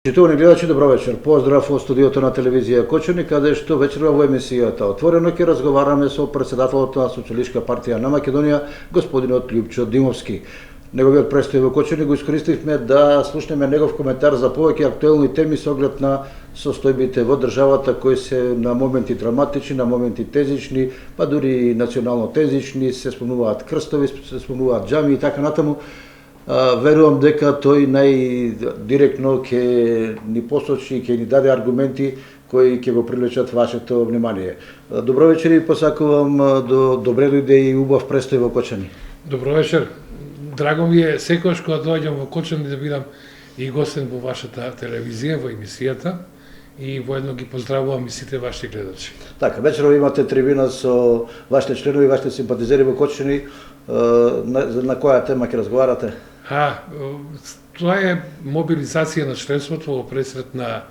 Почитувани гледачи, добро вечер. Поздрав од студиото на телевизија Кочани, каде што вечерва во емисијата Отворено ќе разговараме со претседателот на Социјалистичка партија на Македонија, господинот Љупчо Димовски. Неговиот престој во Кочани го искористивме да слушнеме негов коментар за повеќе актуелни теми со оглед на состојбите во државата кои се на моменти драматични, на моменти тезични, па дури национално тезични, се спомнуваат крстови, се спомнуваат џами и така натаму. Верувам дека тој најдиректно ќе ни посочи и ќе ни даде аргументи кои ќе го привлечат вашето внимание. Добро вечер и посакувам добре дојде и убав престој во Кочани. Добро вечер. Драго ми е секогаш кога доаѓам во Кочани да бидам и гостен во вашата телевизија, во емисијата и воедно ги поздравувам и сите ваши гледачи. Така, вечерва имате трибина со вашите членови, вашите симпатизери во Кочани. На која тема ќе разговарате? Тоа е мобилизација на членството во пресрет на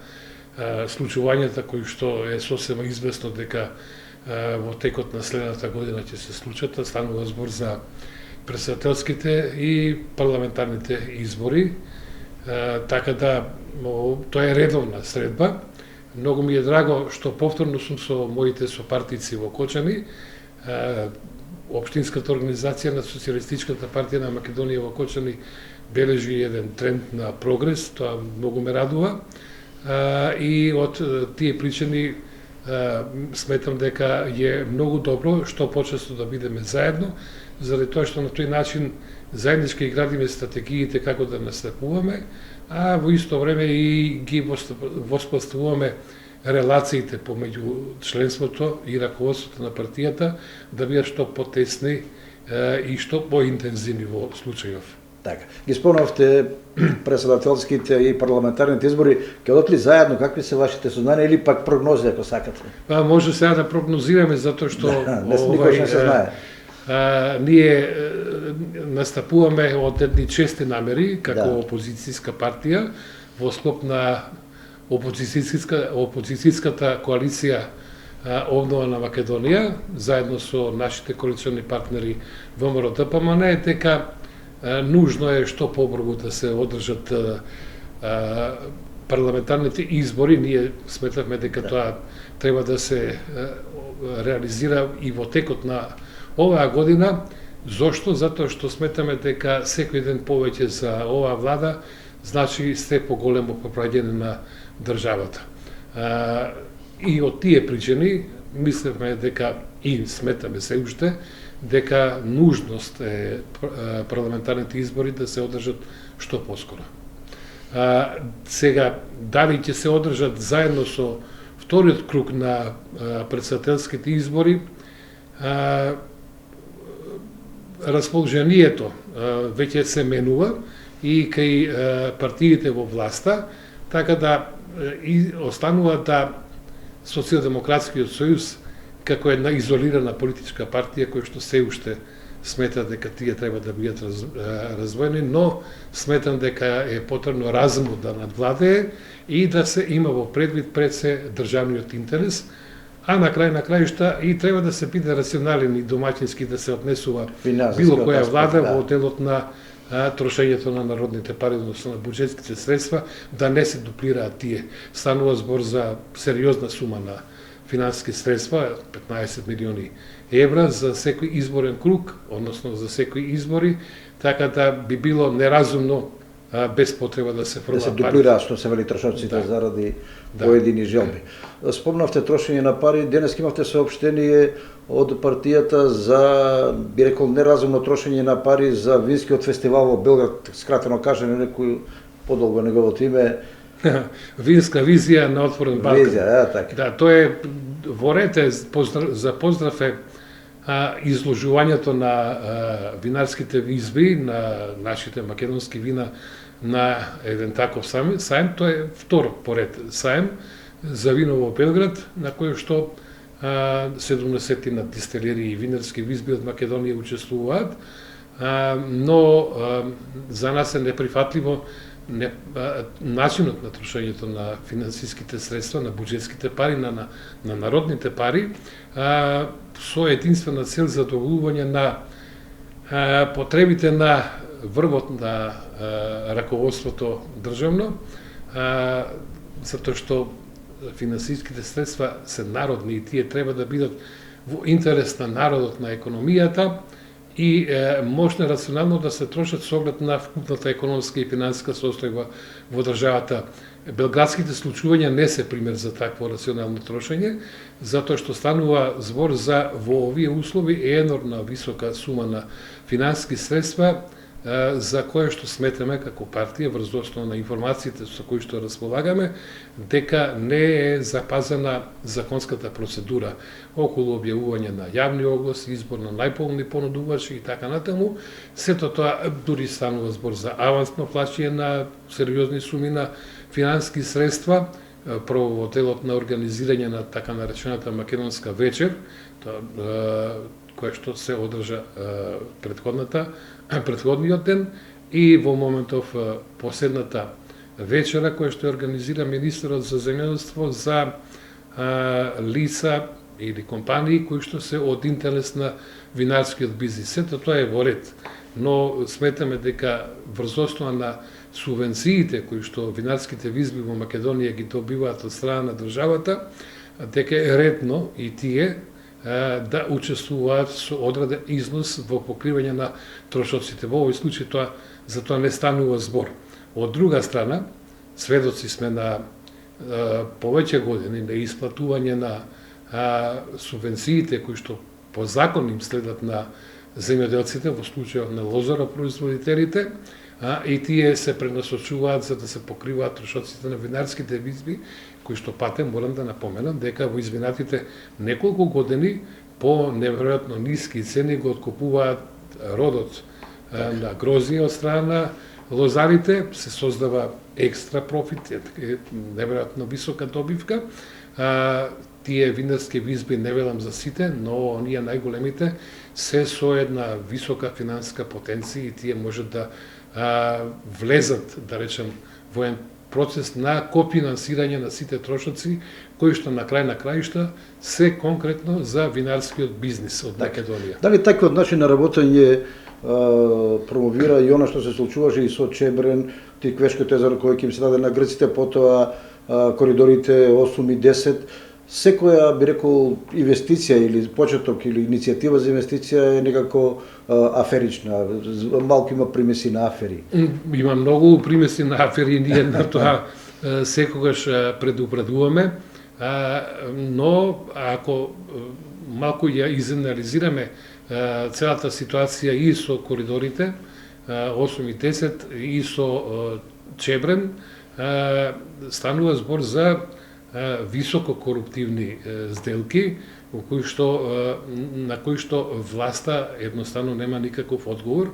случувањата кои што е сосема известно дека во текот на следната година ќе се случат. Станува збор за претседателските и парламентарните избори. Така да, тоа е редовна средба. Многу ми е драго што повторно сум со моите сопартици во Кочани. Општинската организација на Социјалистичката партија на Македонија во Кочани бележи еден тренд на прогрес, тоа многу ме радува. И од тие причини сметам дека е многу добро што почесто да бидеме заедно, заради тоа што на тој начин заеднички градиме стратегиите како да настапуваме, а во исто време и ги воспоставуваме релациите помеѓу членството и раководството на партијата да бидат што потесни и што поинтензивни во случајов. Така. Ги спомнавте претседателските и парламентарните избори, ќе одат ли заедно, какви се вашите сознанија или пак прогнози ако сакате? Може сега да прогнозираме затоа што никош не се знае. Ние настапуваме од едни чести намери како опозицијска партија во склоп на опозицијската коалиција Обнова на Македонија, заедно со нашите коалициони партнери ВМРО ДПМН, дека нужно е што побрзо да се одржат парламентарните избори. Ние сметавме дека тоа треба да се реализира и во текот на оваа година. Зошто? Затоа што сметаме дека секој ден повеќе за оваа влада значи се поголемо поправање на државата. И од тие причини мислевме дека и сметаме се уште дека нужност е парламентарните избори да се одржат што поскоро. Сега, дали ќе се одржат заедно со вториот круг на претседателските избори, расположението веќе се менува и кај партиите во власта, така да и останува да Социјалдемократскиот сојуз како една изолирана политичка партија која што се уште смета дека тие треба да бидат раздвоени, но сметам дека е потребно разумно да надвладее и да се има во предвид пред се државниот интерес, а на крајшта и треба да се биде рационален и домаќински да се однесува било која влада во делот на трошењето на народните пари, односно на буџетските средства, да не се дуплираат тие. Станува збор за сериозна сума на финансиски средства, 15 милиони евра за секој изборен круг, односно за секои избори, така да би било неразумно без потреба да се фрлаат пари. Да се дуплираат, што се вели трошоците заради поедини желби. Спомнавте трошење на пари, денес имавте соопштение од партијата за, би рекол, неразумно трошење на пари за винскиот фестивал во Белград, скратено кажано некој подолго неговото име. Винска визија на отворен Балкан. Визија, така. Да, тоа е во ред за поздрав е изложувањето на винарските изби, на нашите македонски вина на еден таков саем. Тоа е втор поред саем за вино во Белград, на кој што 70 на дистилерии и винарски изби од Македонија учествуваат, но за нас е неприфатливо начинот на трошењето на финансиските средства, на буџетските пари, на народните пари, со единствена цел за задоволување на потребите на врвот на раководството државно, затоа што финансиските средства се народни и тие треба да бидат во интерес на народот, на економијата и можно рационално да се трошат со оглед на вкупната економска и финансиска состојба во државата. Белградските случувања не се пример за такво рационално трошење, затоа што станува збор за во овие услови енормна висока сума на финансиски средства за кое што сметаме како партија врз основа на информациите со кои што располагаме, дека не е запазена законската процедура околу објавување на јавни огласи, избор на најполни понудувачи и така натаму. Сето тоа дури станува збор за авансно плаќање на сериозни суми на финансиски средства, прво во делот на организирање на така наречената македонска вечер, која што се одржа предходниот ден и во моментов последната вечера која што организира министерот за земјоделство за лица или компании кои што се од интерес на винарскиот бизнис. Сето тоа е во ред, но сметаме дека врз основа на субвенциите кои што винарските визби во Македонија ги добиваат од страна на државата, дека е редно и тие да учествуваат со одреден износ во покривање на трошоците. Во овој случај за тоа не станува збор. Од друга страна, сведоци сме на повеќе години на исплатување на субвенциите кои што по закон им следат на земјоделците, во случајот на лозаропроизводителите, и тие се пренасочуваат за да се покриваат трошоците на винарските визби, кои што патем морам да напоменам дека во изминатите неколку години по неверојатно ниски цени го откупуваат родот на грозија од страна на лозарите, се создава екстра профит, неверојатно висока добивка. Тие винарски визби, не велам за сите, но оние најголемите се со една висока финансиска потенција и тие можат да влезат, да речем, во еден процес на кофинансирање на сите трошоци, кои што на крај на краишта се конкретно за винарскиот бизнис од Македонија. Дали таквиот начин на работење промовира и она што се случуваше и со Чебрен, Тиквешкото езеро кој ќе им се даде на грците, потоа коридорите 8 и 10, секоја, би рекол, инвестиција или почеток или иницијатива за инвестиција е некако аферична, малку има примеси на афери. Има многу примеси на афери, ние на тоа секогаш предупредуваме, но ако малку ја изанализираме целата ситуација и со коридорите 8 и 10 и со Чебрен, станува збор за високо коруптивни сделки на кои што власта едноставно нема никаков одговор.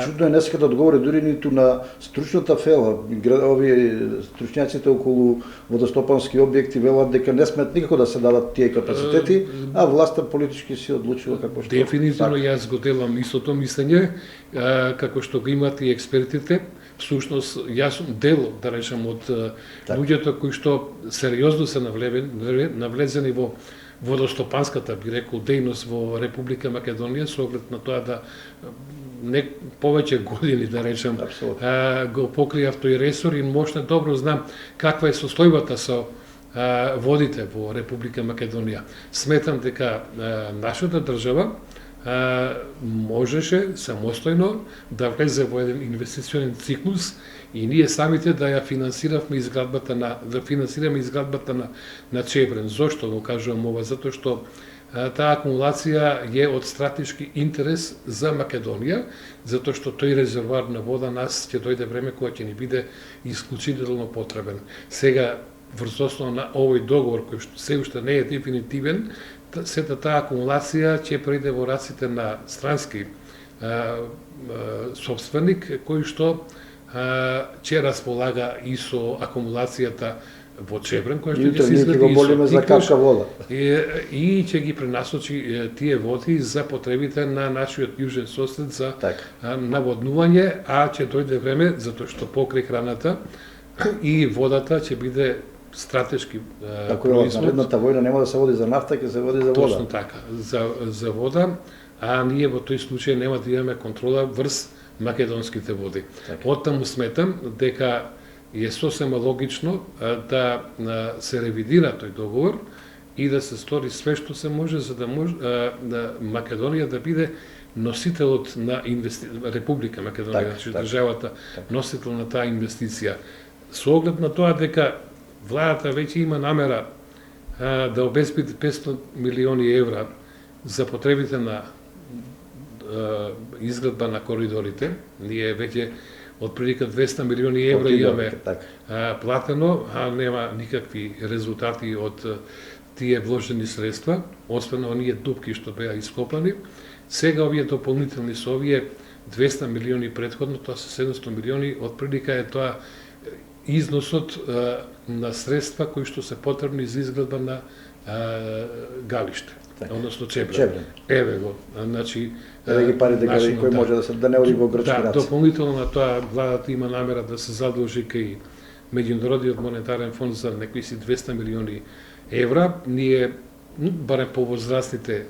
Чудно е не сака да одговори дури ниту на стручната фела. Овие стручњаците околу водостопански објекти велат дека не смеат никако да се дадат тие капацитети, а власта политички си одлучила како што. Дефинитивно јас го делам истото мислење, како што го имат и експертите. Всушност, јас сум дел, да речем, од луѓето кои што сериозно се навлезени во водостопанската, би рекол, дејност во Република Македонија, со оглед на тоа да не повеќе години, да речем, го покријав тој ресор и можна добро знам каква е состојбата со водите во Република Македонија. Сметам дека нашата држава можеше самостојно да влезе во еден инвестиционен циклус и ние самите да ја финансираме изградбата на Чебрен. Зошто го кажувам ова? Затоа што таа акумулација е од стратешки интерес за Македонија, затоа што тој резервоар на вода нас ќе дојде време кога ќе ни биде исклучително потребен. Сега врз основа на овој договор кој што се уште не е дефинитивен, сета таа акумулација ќе преиде во раците на странски собственик кој што ќе располага и со акумулацијата во Чебрен, која што ќе се изгради и со Тиквеш и ќе ги пренасочи тие води за потребите на нашиот јужен сосед за наводнување, а ќе дојде време затоа што покрај храната и водата ќе биде стратешки производ. Наредната војна нема да се води за нафта, ќе се води за вода. Точно така, за вода, а ние во тој случај нема да имаме контрола врз македонските води. Оттаму сметам дека И е сосема логично да се ревидира тој договор и да се стори све што се може за да може да Македонија да биде носителот на Република Македонија, значи државата носител на таа инвестиција. Со оглед на тоа дека владата веќе има намера да обезбеди 500 милиони евра за потребите на изградба на коридорите, ние веќе отприлика 200 милиони евра имаме платено, а нема никакви резултати од тие вложени средства, освен оние дупки што беа ископани. Сега овие дополнителни со овие 200 милиони претходно, тоа се 700 милиони, отприлика е тоа износот на средства кои што се потребни за изградба на галиште, односно Чебрен. Еве го, значи ги парите кои може да не оди во грчки раци. Дополнително на тоа владата има намера да се задолжи кај Меѓународниот монетарен фонд за некои си 200 милиони евра. Ние, барем по возрастните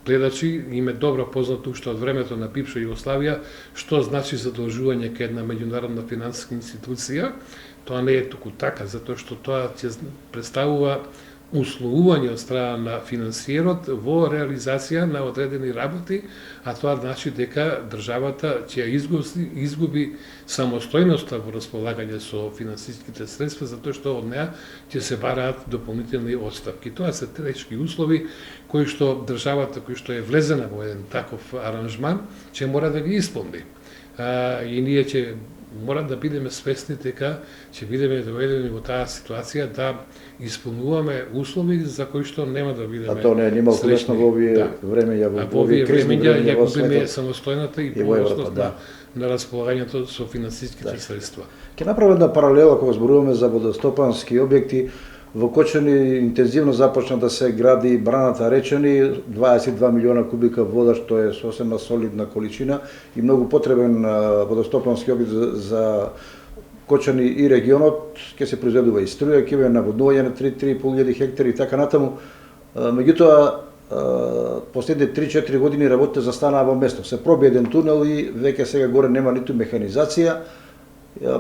гледачи, им е добро познато уште од времето на бивша Југославија што значи задолжување кај една меѓународна финансиска институција. Тоа не е туку така, затоа што тоа ќе представува условување од страна на финансиерот во реализација на одредени работи, а тоа значи дека државата ќе изгуби самостојноста во располагање со финансиските средства, затоа што од неа ќе се бараат дополнителни отстапки. Тоа се тешки услови кои што државата кој што е влезена во еден таков аранжман ќе мора да ги исполни. И ние ќе мора да бидеме свесни дека ќе бидеме доведени во таа ситуација да исполнуваме услови за кои што нема да бидеме. А тоа не е nimalo лесно во овие времења, во овие времења ја губиме самостојната и поволност на располагањето со финансиските средства. Ќе направам една паралела кога зборуваме за водостопански објекти. Во Кочани интензивно започна да се гради браната Речани, 22 милиона кубика вода, што е сосема солидна количина и многу потребен водостопански објект за Кочани и регионот. Ќе се произведува и струја, ќе има наводнување на 3.500 хектари и така натаму. Меѓутоа, последните 3-4 години работите застанаа во место. Се проби еден тунел и веќе сега горе нема ниту механизација.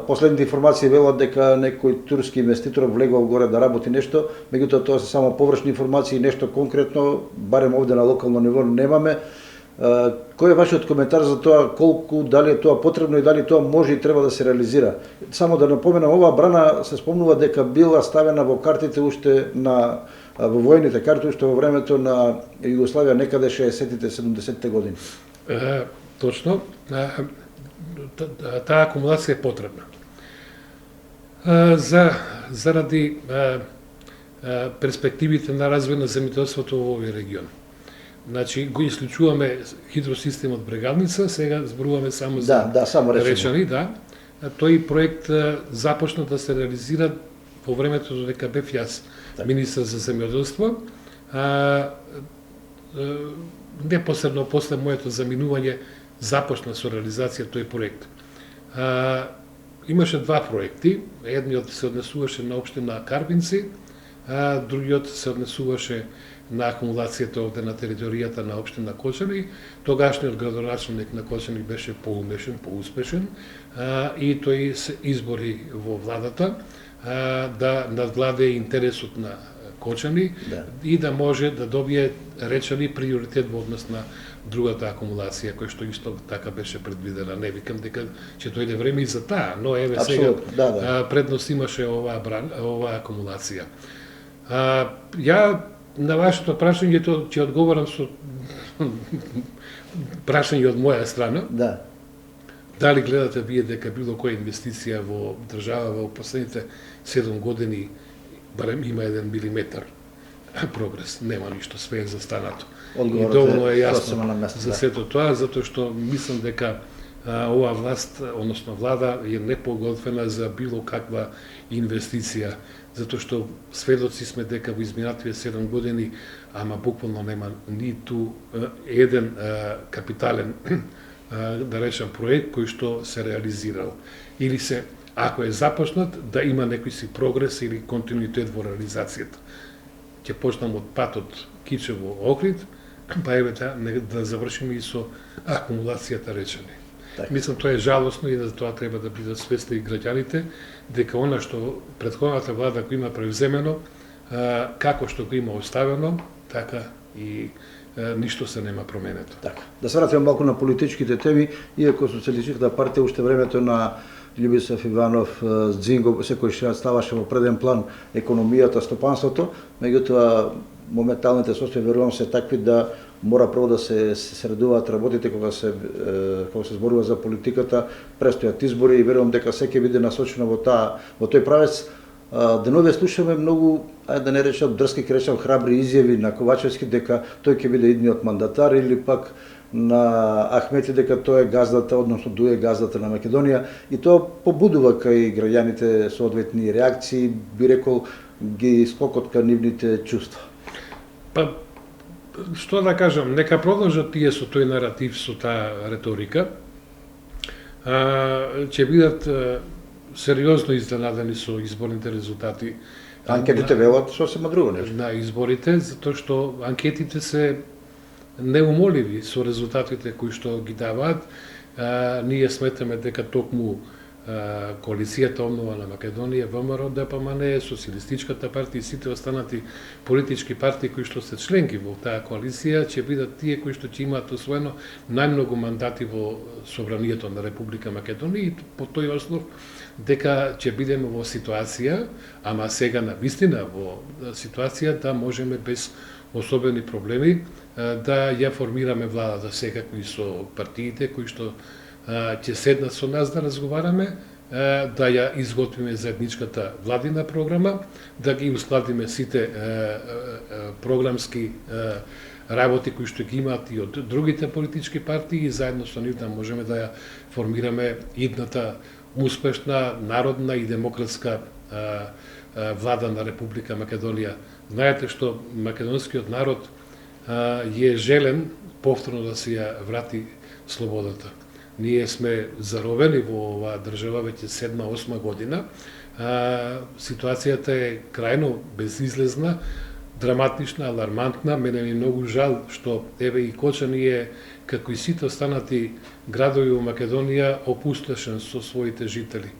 Последните информации велат дека некој турски инвеститор влегол горе да работи нешто, меѓутоа тоа се само површни информации, нешто конкретно, барем овде на локално ниво немаме. Кој е вашиот коментар за тоа, колку, дали е тоа потребно и дали тоа може и треба да се реализира? Само да напоменам, оваа брана се спомнува дека била ставена во картите уште во војните карти уште во времето на Југославија, некаде 60-тите, 70-те години. Точно. Таа акумулација е потребна. Заради перспективите на развој на земјоделството во овој регион. Значи, го исклучуваме хидросистемот Брегалница, сега зборуваме само за Речани. Тој проект започна да се реализира по времето додека бев јас министар за земјоделство. Непосредно после моето заминување започна со реализација тој проект. Имаше два проекти. Едниот се однесуваше на општина Карбинци, а другиот се однесуваше на акумулацијата овде на територијата на општина Кочани. Тогашниот градоначелник на Кочани беше поумешен, поуспешен и тој се избори во владата да надвладе интересот на Кочани и да може да добие Речани приоритет во однос на другата акумулација, која што исто така беше предвидена. Не викам дека ќе дојде време и за таа, но еве сега предност имаше оваа акумулација. Ја на вашето прашање ќе одговорам со прашање од моја страна. Дали гледате вие дека било која инвестиција во држава во последните 7 години барем има 1 милиметар прогрес? Нема ништо, све е застанато. И доволно е јасно за сето тоа, затоа што мислам дека оваа власт, односно влада, е непогодвена за било каква инвестиција, затоа што сведоци сме дека во изминативе 7 години, ама буквално нема ниту еден капитален, да речем, проект кој што се реализирал. Или се, ако е започнат, да има некој си прогрес или континуитет во реализацијата. Ќе почнам од патот Кичево-Охрид, па еве да завршиме и со акумулацијата Речани. Мислам, тоа е жалосно и за тоа треба да бидат свесни и граѓаните, дека она што претходната влада го има превземено, како што го има оставено, така и ништо се нема променето. Така. Да се вратиме малку на политичките теми, иако Социјалистичката партија уште времето на Љубисав Иванов Дзинго секој што ставаше во преден план економијата, стопанството, меѓутоа моменталните состојби верувам се такви да мора прво да се средуваат работите кога се зборува за политиката, престојат избори и верувам дека секој биде насочено во тој правец. Денове слушаме многу, ајде да не речам дрски, ќе речам храбри изјави на Ковачевски дека тој ќе биде идниот мандатар или пак на Ахмети дека тој е газдата, односно дуе газдата на Македонија и тоа побудува кај граѓаните соодветни реакции, би рекол ги скокотка нивните чувства. Па, што да кажам, нека продолжат тие со тој наратив, со таа реторика. Ќе бидат сериозно изненадени со изборните резултати. Анкетите велат сосема друго нешто. На изборите, затоа што анкетите се неумоливи со резултатите кои што ги даваат. Ние сметаме дека токму коалицијата Обнова на Македонија, ВМРО, ДПМН, Социјалистичката партија и сите останати политички партии кои што се членки во таа коалиција ќе бидат тие кои што ќе имаат освоено најмногу мандати во собранието на Република Македонија и по тој основ дека ќе бидеме во ситуација, ама сега на вистина во ситуација да можеме без особени проблеми да ја формираме владата секако и со партиите кои што ќе седнат со нас да разговараме, да ја изготвиме заедничката владина програма, да ги ускладиме сите програмски работи кои што ги имаат и од другите политички партии и заедно со нив да можеме да ја формираме идната успешна, народна и демократска влада на Република Македонија. Знаете што македонскиот народ е желен повторно да се ја врати слободата. Ние сме заровени во оваа држава веќе 7-8 година. Ситуацијата е крајно безизлезна, драматична, алармантна. Мене ми многу жал што еве и Кочани е, како и сите останати градови во Македонија, опустошен со своите жители.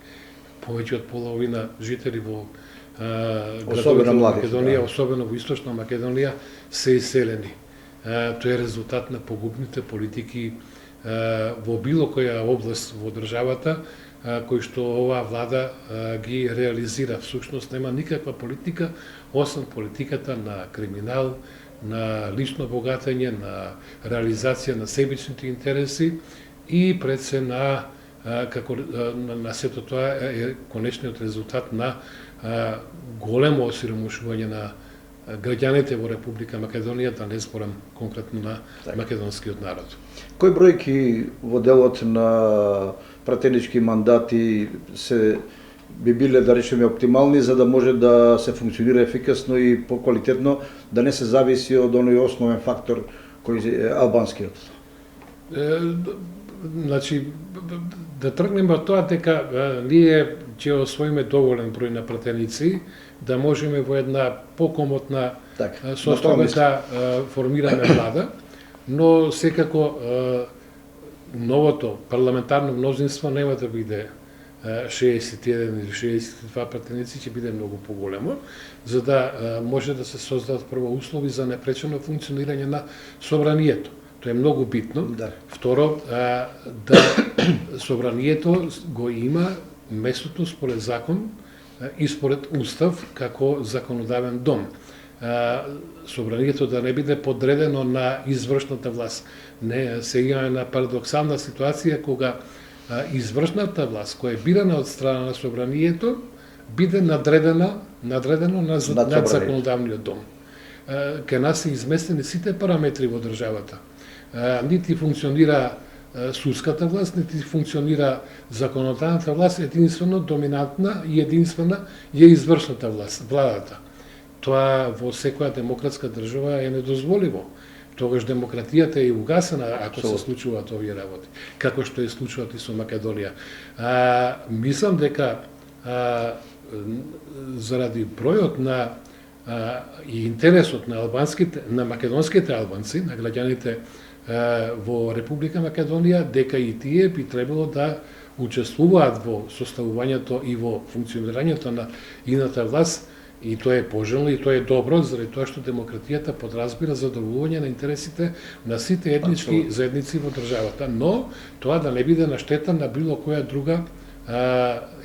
Повеќе од половина жители во градовите во Македонија, особено во Источна Македонија, се иселени. Тоа е резултат на погубните политики во било која област во државата, кој што оваа влада ги реализира. Всушност нема никаква политика, освен политиката на криминал, на лично богатење, на реализација на себичните интереси и пред се на сето тоа е конечниот резултат на големо осиромашување на граѓаните во Република Македонија, да не зборам конкретно на македонскиот народ. Кои бројки во делот на пратенички мандати би биле, да речеме, оптимални за да може да се функционира ефикасно и поквалитетно, да не се зависи од оној основен фактор кој е албанскиот? Значи, да тргнеме од тоа дека ние ќе освоиме доволен број на пратеници, да можеме во една покомотна состојба да формираме влада, но секако новото парламентарно мнозинство нема да биде 61 или 62 пратеници, ќе биде многу поголемо, за да може да се создадат прво услови за непречено функционирање на собранието. Тоа е многу битно. Второ, да собранието го има местото според закон и според устав како законодавен дом. Собранието да не биде подредено на извршната власт. Не, сега имаме на парадоксална ситуација кога извршната власт, која е бирана од страна на собранието, биде надредено над законодавниот дом. Кај нас се изместени сите параметри во државата. Нити функционира судската власт, нити функционира законодавната власт, единствено доминантна и единствена е извршната власт, владата. Тоа во секоја демократска држава е недозволиво. Тогаш демократијата е угасена ако се случуваат овие работи, како што е случуваат и со Македонија. Мислам дека заради бројот на и интересот на македонските албанци, на граѓаните во Република Македонија, дека и тие би требало да учествуваат во составувањето и во функционирањето на ината власт, и тоа е пожелно и тоа е добро, заради тоа што демократијата подразбира задоволување на интересите на сите етнички заедници во државата, но тоа да не биде на штета на било која друга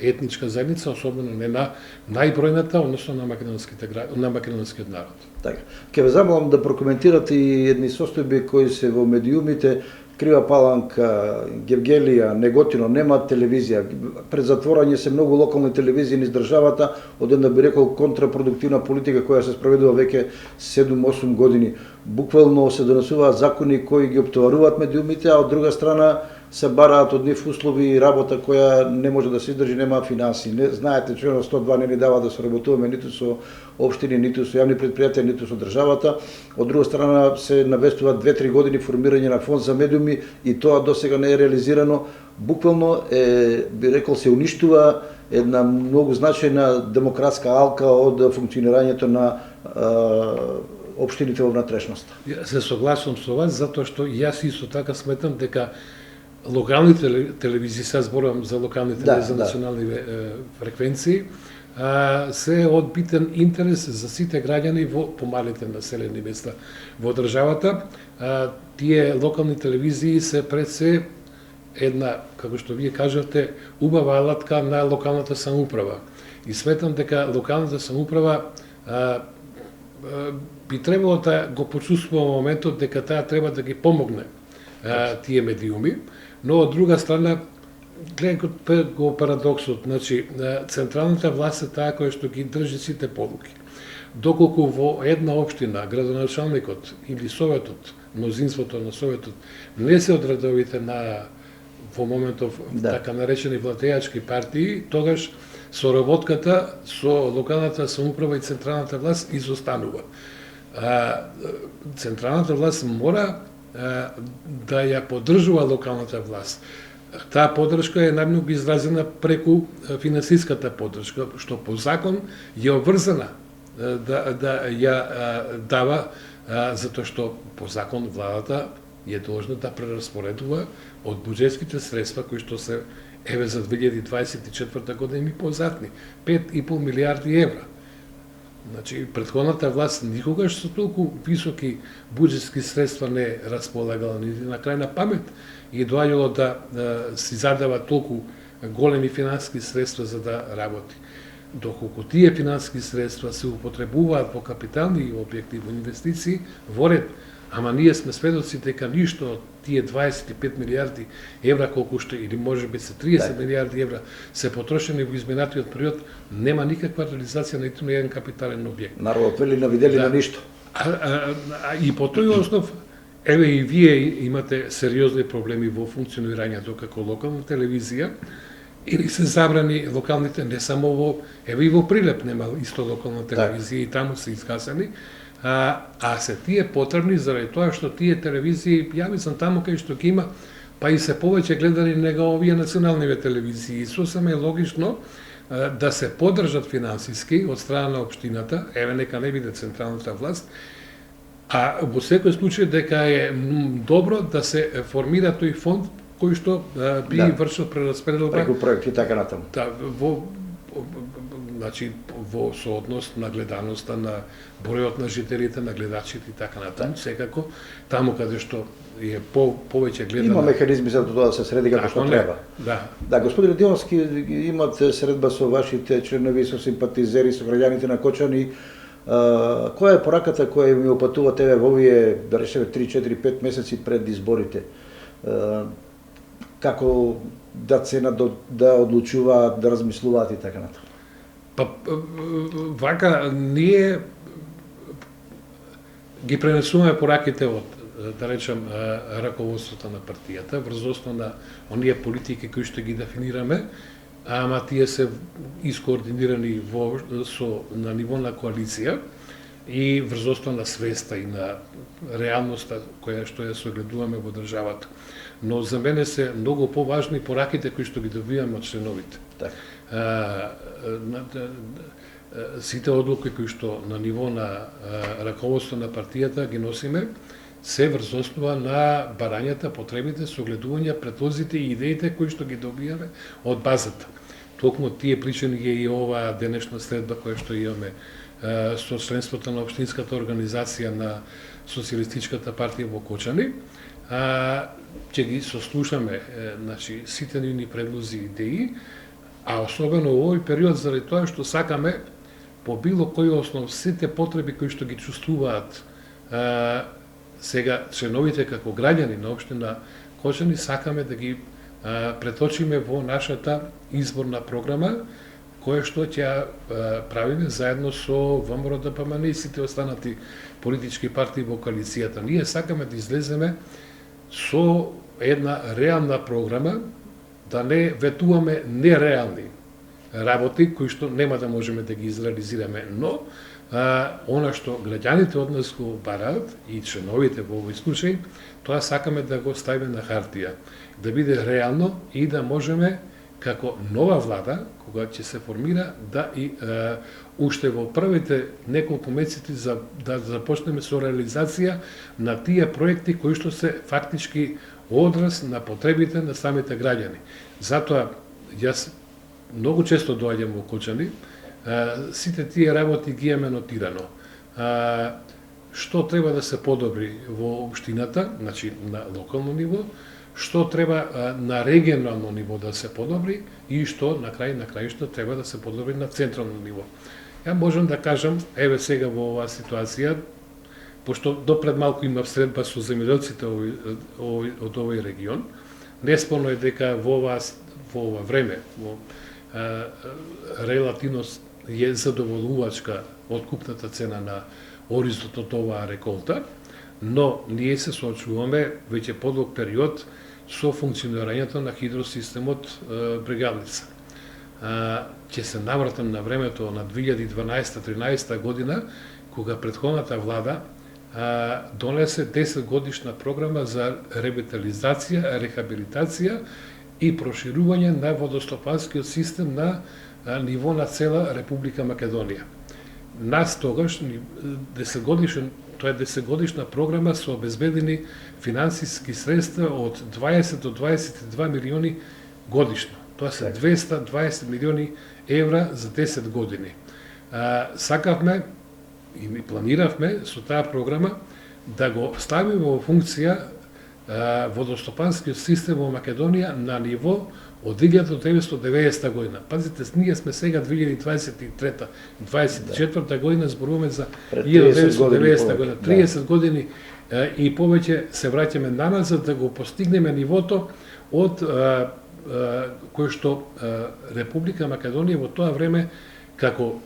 етничка заедница, особено не на најбројната, односно на македонскиот народ. Така. Ќе ве замолам да прокоментирате и едни состојби кои се во медиумите. Крива Паланка, Гевгелија, Неготино нема телевизија. Пред затворање се многу локални телевизии низ државата, од една би рекол контрапродуктивна политика која се спроведува веќе 7-8 години. Буквално се донесуваат закони кои ги оптоваруваат медиумите, а од друга страна се бараат од нив услови и работа која не може да се издржи, нема финанси. Не знаете, член 102 не ни дава да се работуваме ниту со општини, ниту со јавни предпријатија, ниту со државата. Од друга страна се навестуваат 2-3 години формирање на фонд за медиуми и тоа досега не е реализирано. Буквално би рекол се уништува една многу значајна демократска алка од функционирањето на општините во внатрешноста. Се согласувам со вас, затоа што јас исто така сметам дека локални телевизии, се зборувам за локални телевизии, за национални фреквенции, се од битен интерес за сите граѓани во помалите населени места во државата. Тие локални телевизии се пред се една, како што вие кажавте, убава алатка на локалната самоуправа. И сметам дека локалната самоуправа би требало да го почувствува моментот дека таа треба да ги помогне тие медиуми, но од друга страна гледам го парадоксот, значи централната власт е таа која што ги држи сите подлуки. Доколку во една општина градоначалникот или советот, мнозинството на советот не се од редовите на во моментов така наречени владеачки партии, тогаш соработката со локалната самоуправа и централната власт изостанува. Централната власт мора да ја поддржува локалната власт. Таа поддршка е најмногу изразена преку финансиската поддршка, што по закон е обврзана да ја дава, затоа што по закон владата е должна да прераспоредува од буџетските средства кои што се еве за 2024 година и позатни 5,5 милиарди евра. Значи, претходната власт никогаш со толку високи буџетски средства не располагала, нити на крај на памет и доаѓало да си задава толку големи финансиски средства за да работи. Доколку тие финансиски средства се употребуваат во капитални објекти, во инвестиции, во ред, ама ние сме сведоци дека ништо од тие 25 милиарди евра колку што, или може би се 30 милиарди евра се потрошени во изминатиот период, нема никаква реализација на ниту еден капитален објект. Народот вели на видели на ништо. И по тој основ, еве и вие имате сериозни проблеми во функционирањето како локална телевизија, или се забрани локалните, не само во, еве и во Прилеп нема исто локална телевизија и таму се искасани, а се тие потребни заради тоа што тие телевизии, ја мислам таму кај што ќе има, па и се повеќе гледани нега овие националниве телевизии. Сосем е логично да се поддржат финансиски од страна на општината, еве нека не биде централната власт, а во секој случај дека е добро да се формира тој фонд кој што би вршил прераспределба преку проекти така натаму. Да, значи во сооднос на гледаноста, на бројот на жителите, на гледачите и така натаму, секако таму каде што е повеќе гледано. Има механизми за тоа да се среди како што треба. Да, господин Димовски, имате средба со вашите членови, со симпатизери, со граѓаните на Кочани. Која е пораката која ми опатувате еве во овие, да речеме 3-4-5 месеци пред изборите? Како да цена да одлучуваат, да размислуваат и така натаму? Па вака ние ги пренесуваме пораките од, да речем, раководството на партијата врз основа на оние политики кои што ги дефинираме, ама тие се искоординирани на ниво на коалиција и врз основа на свеста и на реалноста која што ја согледуваме во државата. Но за мене се многу поважни пораките кои што ги добиваме од членовите. Сите одлуки кои што на ниво на раководство на партијата ги носиме, се врз основа на барањата, потребите, согледување, предлозите и идеите кои што ги добиваме од базата. Токму тие причини е и ова денешна следба која што имаме со членството на Општинската организација на Социјалистичката партија во Кочани. Ќе ги сослушаме значи, сите нивни предлози и идеи, а особено во овој период заради тоа што сакаме по било кој основ сите потреби кои што ги чувствуваат сега членовите како граѓани на општина Кочани, сакаме да ги преточиме во нашата изборна програма, која што ќе правиме заедно со ВМРО-ДПМН и сите останати политички партии во коалицијата. Ние сакаме да излеземе со една реална програма, да не ветуваме нереални работи кои што нема да можеме да ги изреализираме, но она што граѓаните од нас го бараат и членовите во овој случај, тоа сакаме да го ставиме на хартија, да биде реално и да можеме како нова влада, кога ќе се формира, да и уште во првите неколку месеци да започнеме со реализација на тие проекти кои што се фактички одраз на потребите на самите граѓани. Затоа јас многу често доаѓам во Кочани, сите тие работи ги имаме нотирано. Што треба да се подобри во општината, значи на локално ниво, што треба на регионално ниво да се подобри и што на крајшто треба да се подобри на централно ниво. Ја можам да кажам, еве сега во оваа ситуација, пошто до пред малку имав средба со земјоделците од овој регион, неспорно е дека во ова време, релативно е задоволувачка откупната цена на оризот од оваа реколта, но ние се соочуваме веќе подолг период со функционирањето на хидросистемот Брегалница. Ќе се навратам на времето на 2012-13 година, кога претходната влада донесе 10 годишна програма за ревитализација, рехабилитација и проширување на водостопанскиот систем на ниво на цела Република Македонија. Нас тогаш, 10 годишна програма со обезбедени финансиски средства од 20 до 22 милиони годишно. Тоа се 220 милиони евра за 10 години. Сакавме и ми планиравме со таа програма да го ставиме во функција водостопанскиот систем во Македонија на ниво од 1990 година. Пазите, ние сме сега 2023-24 година, зборуваме за 1990 година. 30 години и повеќе се враќаме наназад да го постигнеме нивото од кој што Република Македонија во тоа време како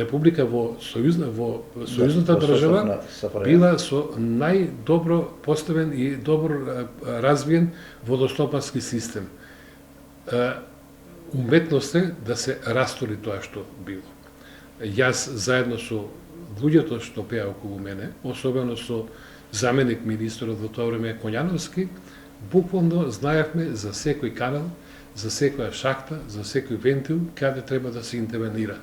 република во сојузната држава била со најдобро поставен и добро развиен водостопански систем. Уметност е да се растори тоа што било. Јас заедно со луѓето што пеа околу мене, особено со заменик министерот во тоа време Коњановски, буквално знаевме за секој канал, за секоја шахта, за секој вентил, каде треба да се интервенира,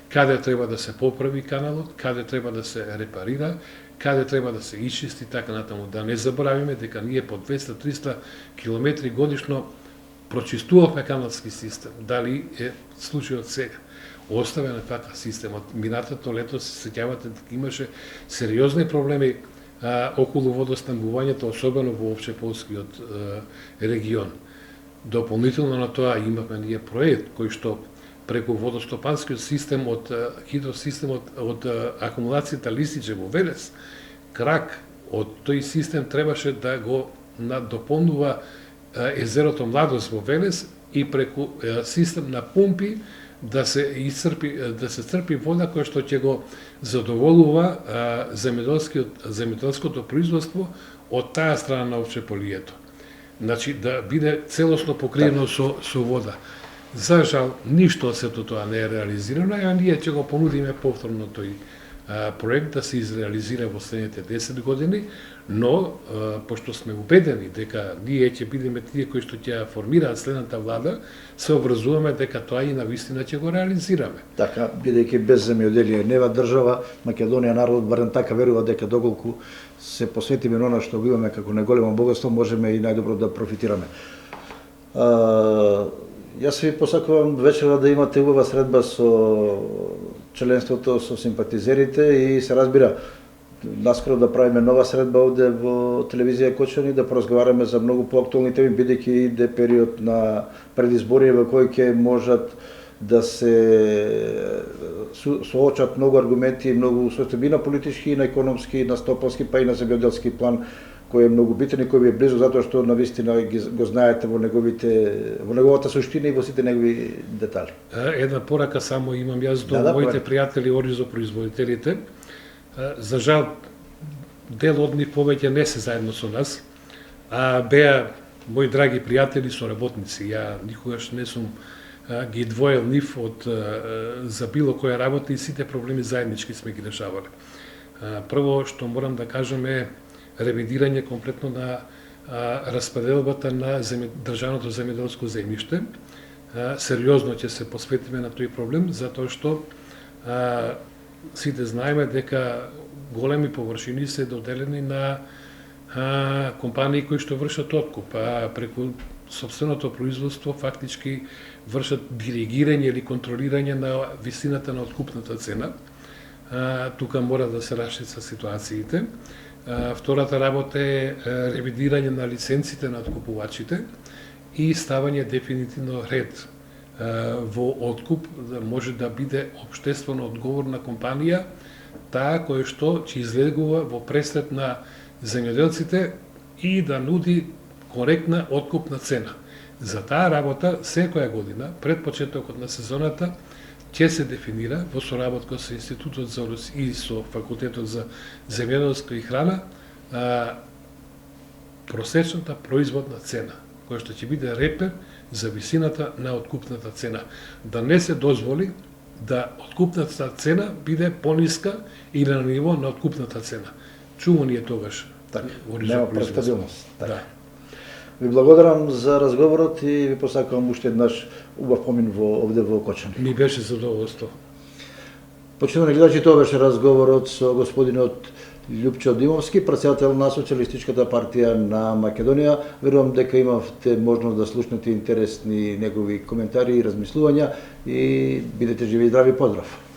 каде треба да се поправи каналот, каде треба да се репарира, каде треба да се исчисти, така натаму. Да не заборавиме дека ние по 200-300 километри годишно прочистувавме каналски систем. Дали е случајот сега? Оставен е така системот. Минатото лето се сеќавате дека имаше сериозни проблеми околу водоснабдувањето, особено во општеполскиот регион. Дополнително на тоа имавме ние проект кој што преку водостопанскиот систем од хидросистемот од акумулацијата Лисиче во Велес, крак од тој систем требаше да го дополнува езерото Младост во Велес и преку систем на пумпи да се црпи вода која што ќе го задоволува земјоделското производство од таа страна на општеполието. Значи да биде целосно покриено со вода. За жал, ништо од сето тоа не е реализирано, а ние ќе го понудиме повторно тој проект да се изреализира во следните 10 години, но пошто сме убедени дека ние ќе бидеме тие кои што ќе формираат следната влада, се обврзуваме дека тоа и навистина ќе го реализираме. Така, бидејќи без земјоделие нема држава, Македонија народ барем така верува дека доколку се посветиме на она што го имаме како најголемо богатство, можеме и најдобро да профитираме. Јас ви посакувам вечера да имате убава средба со членството, со симпатизерите и се разбира наскоро да правиме нова средба овде во телевизија Кочани, да поразговараме за многу поактуелни теми, бидејќи иде период на предизборија во кој ќе можат да се соочат многу аргументи, многу состојбина политички, на економски, на стопански, па и на земјоделски план, кој е многу битен и кој ви е близо, затоа што навистина го знаете во неговата суштина и во сите негови детали. Една порака само имам јас до моите пријатели оризопроизводителите. За жал, дел од нив повеќе не се заедно со нас, а беа мои драги пријатели соработници. Ја никогаш не сум ги двоел нив за било која работа и сите проблеми заеднички сме ги решавале. Прво што морам да кажам е ревидирање комплетно на распределбата на државното земјоделско земјиште. Сериозно ќе се посветиме на тој проблем, затоа што сите знаеме дека големи површини се доделени на компании кои што вршат откуп, а преку собственото производство фактички вршат диригирање или контролирање на висината на откупната цена. Тука мора да се расшица ситуациите. Втората работа е ревидирање на лиценците на откупувачите и ставање дефинитивно ред во откуп, да може да биде општествено одговорна компанија, таа која што ќе излегува во пресред на земјоделците и да нуди коректна откупна цена. За таа работа секоја година пред почетокот на сезоната ќе се дефинира во соработка со Институтот за и со Факултетот за земјоделска и храна просечната производна цена, која што ќе биде репер за висината на откупната цена. Да не се дозволи да откупната цена биде пониска или на ниво на откупната цена. Чувано е тогаш. Нема престабилност. Да. Ви благодарам за разговорот и ви посакувам уште еднаш убав помин овде во Кочани. Ми беше задоволство. Почитувани гледачи, тоа беше разговорот со господинот Љупчо Димовски, претседател на Социјалистичката партија на Македонија. Верувам дека имавте можност да слушнете интересни негови коментари и размислувања и бидете живи и здрави. Поздрав!